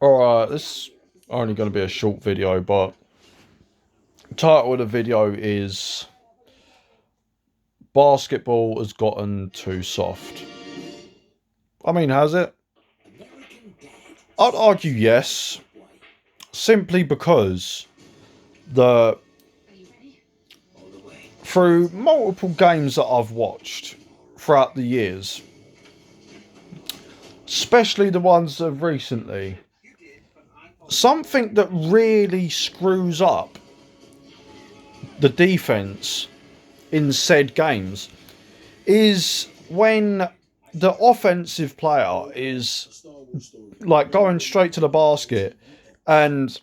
Alright, this is only going to be a short video, but the title of the video is Basketball has gotten too soft. I mean, has it? I'd argue yes, simply because the through multiple games that I've watched throughout the years, especially the ones of recently, something that really screws up the defense in said games is when the offensive player is like going straight to the basket and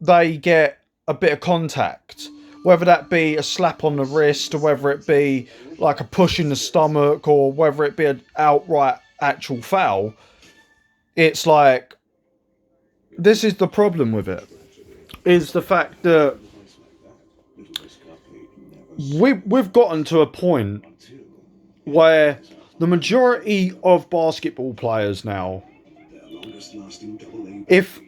they get a bit of contact, whether that be a slap on the wrist or whether it be like a push in the stomach or whether it be an outright actual foul. It's like, this is the problem with it, is the fact that we've gotten to a point where the majority of basketball players now, if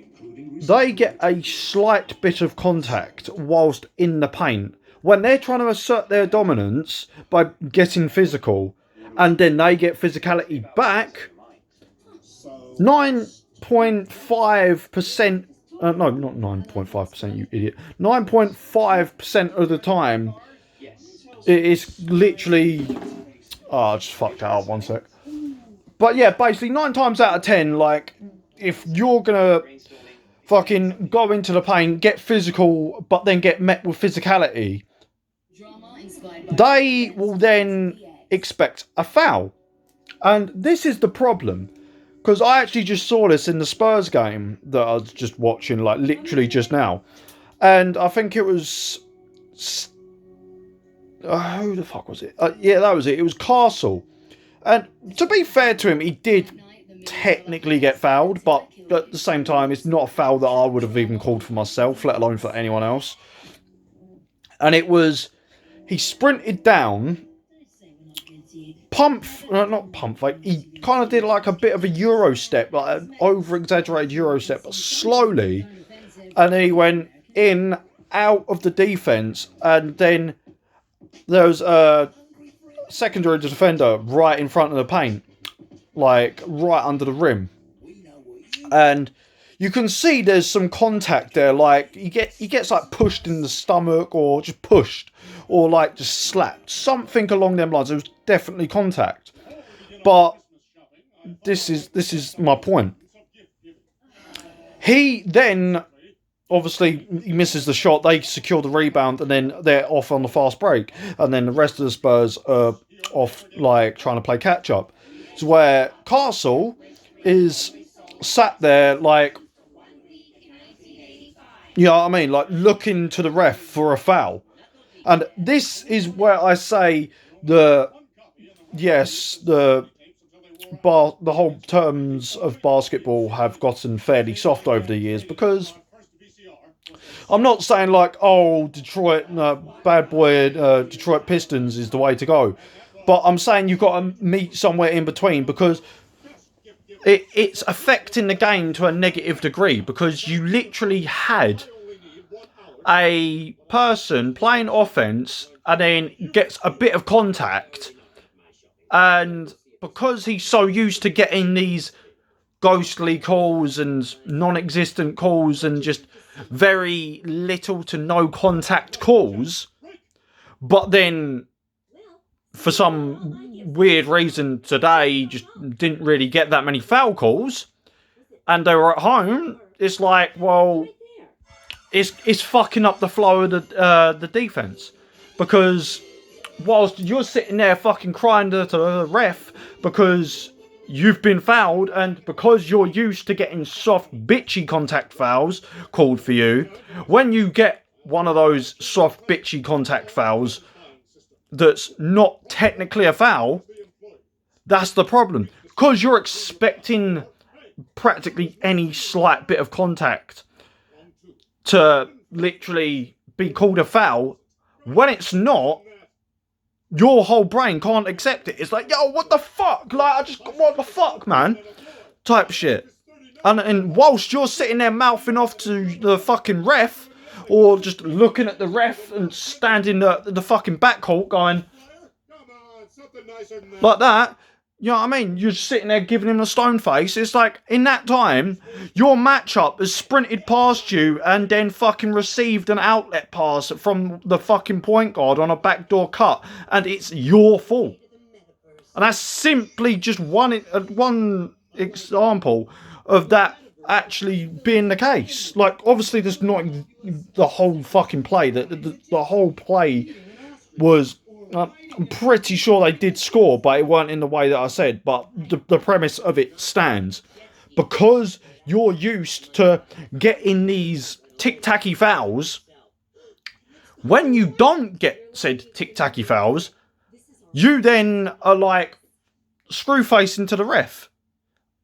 they get a slight bit of contact whilst in the paint, when they're trying to assert their dominance by getting physical, and then they get physicality back, 9.5%, no, not 9.5%, you idiot, 9.5% of the time, it is literally, I just fucked that up 1 sec. But yeah, basically 9 times out of 10, like, if you're gonna fucking go into the paint, get physical, but then get met with physicality, they will then expect a foul. And this is the problem, because I actually just saw this in the Spurs game that I was just watching, like, literally just now. And I think it was... who the fuck was it? Yeah, that was it. It was Castle. And to be fair to him, he did technically get fouled, but at the same time, it's not a foul that I would have even called for myself, let alone for anyone else. And it was, he sprinted down, like he kind of did like a bit of a Euro step, like an over-exaggerated Euro step, but slowly. And he went in, out of the defense, and then there was a secondary defender right in front of the paint, like right under the rim, and you can see there's some contact there. Like he gets like pushed in the stomach, or just pushed, or like just slapped, something along them lines. It was definitely contact, but this is my point. He then obviously he misses the shot. They secure the rebound, and then they're off on the fast break, and then the rest of the Spurs are off, like trying to play catch up. It's where Castle is sat there, like, you know what I mean, like looking to the ref for a foul. And this is where I say the whole terms of basketball have gotten fairly soft over the years, because I'm not saying like, oh, Detroit, bad boy, Detroit Pistons is the way to go. But I'm saying you've got to meet somewhere in between, because it's affecting the game to a negative degree, because you literally had a person playing offense and then gets a bit of contact, and because he's so used to getting these ghostly calls and non-existent calls and just very little to no contact calls, but then for some weird reason today just didn't really get that many foul calls, and they were at home, it's like, well, it's fucking up the flow of the defense, because whilst you're sitting there fucking crying to the ref because you've been fouled, and because you're used to getting soft, bitchy contact fouls called for you, when you get one of those soft, bitchy contact fouls that's not technically a foul, that's the problem. Because you're expecting practically any slight bit of contact to literally be called a foul, when it's not, your whole brain can't accept it. It's like, yo, what the fuck? Like, what the fuck, man? Type shit. And whilst you're sitting there mouthing off to the fucking ref, or just looking at the ref and standing the fucking backcourt going like that, you know what I mean? You're sitting there giving him a stone face. It's like, in that time, your matchup has sprinted past you and then fucking received an outlet pass from the fucking point guard on a backdoor cut, and it's your fault. And that's simply just one example of that actually being the case. Like, obviously, there's not the whole fucking play. The whole play was... I'm pretty sure they did score, but it weren't in the way that I said. But the premise of it stands. Because you're used to getting these tic-tacky fouls, when you don't get said tic-tacky fouls, you then are like screw facing to the ref.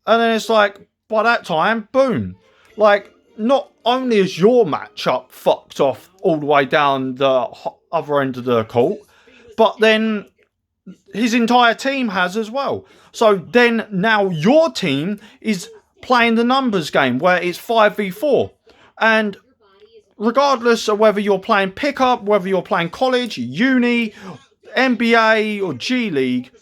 And then it's like, by that time, boom. Like, not only is your matchup fucked off all the way down the other end of the court, but then his entire team has as well. So then now your team is playing the numbers game where it's 5v4. And regardless of whether you're playing pickup, whether you're playing college, uni, NBA or G League,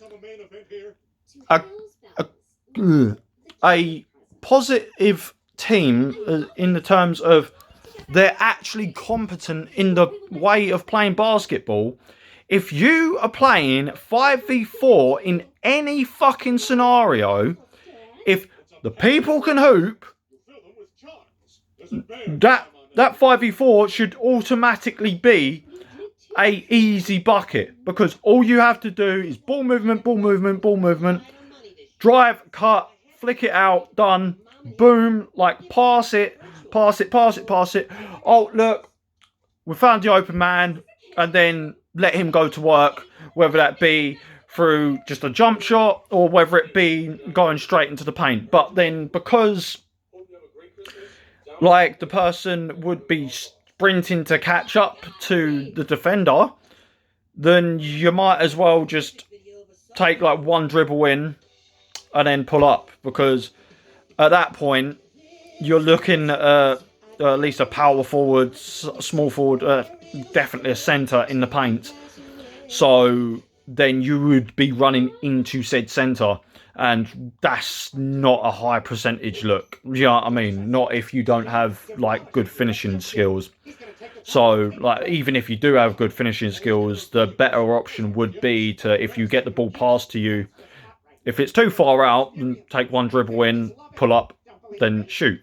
a positive team in the terms of they're actually competent in the way of playing basketball. If you are playing 5v4 in any fucking scenario, if the people can hoop, that 5v4 should automatically be a easy bucket, because all you have to do is ball movement, drive, cut, flick it out, done, boom, like pass it. Oh, look, we found the open man, and then let him go to work, whether that be through just a jump shot or whether it be going straight into the paint. But then, because like the person would be sprinting to catch up to the defender, then you might as well just take like one dribble in and then pull up, because at that point you're looking at least a power forward, small forward, definitely a centre in the paint. So then you would be running into said centre, and that's not a high percentage look. You know what I mean? Not if you don't have like good finishing skills. So like, even if you do have good finishing skills, the better option would be to, if you get the ball passed to you, if it's too far out, then take one dribble in, pull up, then shoot.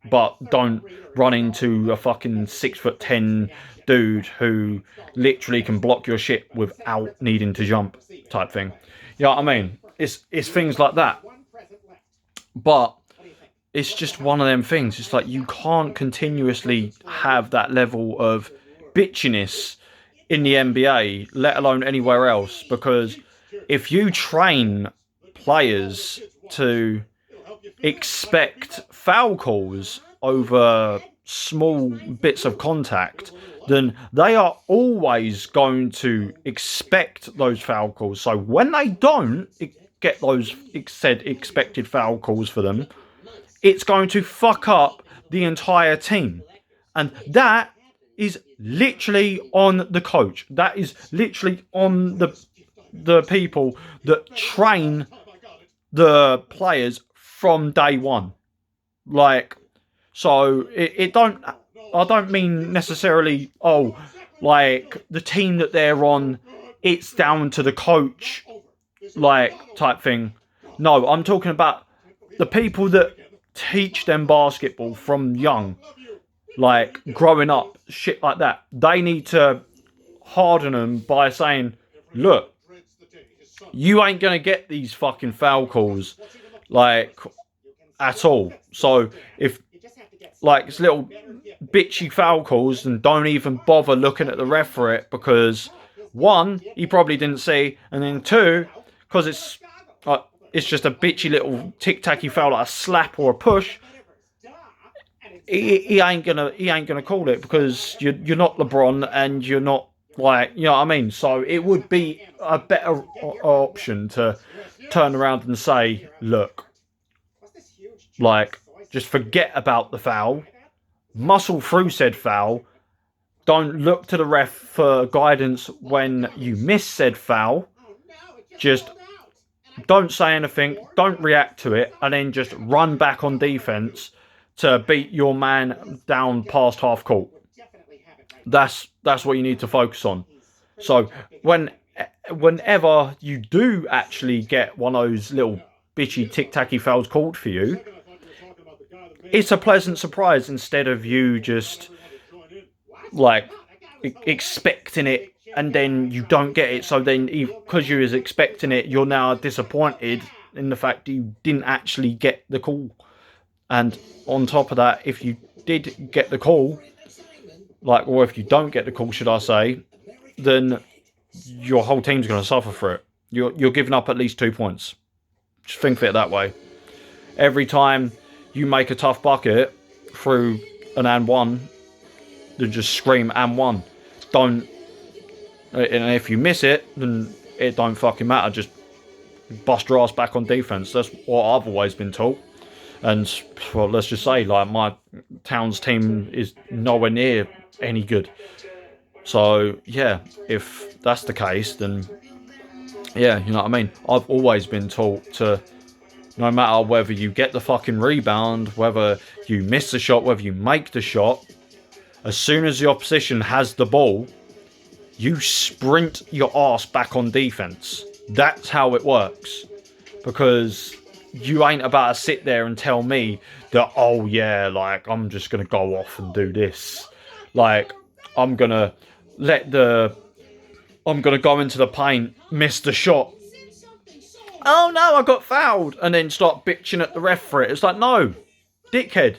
But don't run into a fucking 6'10" dude who literally can block your shit without needing to jump, type thing. You know what I mean? It's things like that. But it's just one of them things. It's like, you can't continuously have that level of bitchiness in the NBA, let alone anywhere else, because if you train players to expect foul calls over small bits of contact, then they are always going to expect those foul calls. So when they don't get those said expected foul calls for them, it's going to fuck up the entire team. And that is literally on the coach. That is literally on the people that train the players from day one. Like, so I don't mean necessarily, like the team that they're on, it's down to the coach, like, type thing. No, I'm talking about the people that teach them basketball from young, like growing up, shit like that. They need to harden them by saying, look, you ain't gonna get these fucking foul calls, like, at all. So if like it's little bitchy foul calls, and don't even bother looking at the ref for it, because one, he probably didn't see, and then two, because it's just a bitchy little tic-tacky foul, like a slap or a push. He ain't gonna call it, because you're not LeBron, and you're not, like, you know what I mean. So it would be a better option to turn around and say, look, like, Just forget about the foul. Muscle through said foul. Don't look to the ref for guidance when you miss said foul. Just don't say anything, don't react to it, and then just run back on defence to beat your man down past half court. That's what you need to focus on. So whenever you do actually get one of those little bitchy tic-tacky fouls called for you, it's a pleasant surprise instead of you just like expecting it and then you don't get it. So then because you was expecting it, you're now disappointed in the fact that you didn't actually get the call. And on top of that, if you did get the call, or if you don't get the call, should I say, then your whole team's going to suffer for it. You're giving up at least 2 points. Just think of it that way. Every time you make a tough bucket through an and one, then just scream and one. And if you miss it, then it don't fucking matter. Just bust your ass back on defense. That's what I've always been taught. And well, let's just say, my town's team is nowhere near any good. So yeah, if that's the case, then yeah, you know what I mean. I've always been taught to, no matter whether you get the fucking rebound, whether you miss the shot, whether you make the shot, as soon as the opposition has the ball, you sprint your ass back on defense. That's how it works. Because you ain't about to sit there and tell me that, oh yeah, I'm just going to go off and do this. I'm going to go into the paint, miss the shot. Oh no, I got fouled. And then start bitching at the ref for it. It's like, no, dickhead.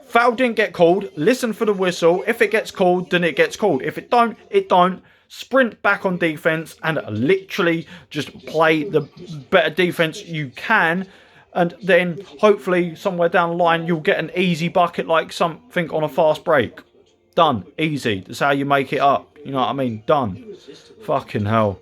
Foul didn't get called. Listen for the whistle. If it gets called, then it gets called. If it don't, it don't. Sprint back on defense and literally just play the better defense you can. And then hopefully somewhere down the line, you'll get an easy bucket like something on a fast break. Done. Easy. That's how you make it up. You know what I mean? Done. Fucking hell.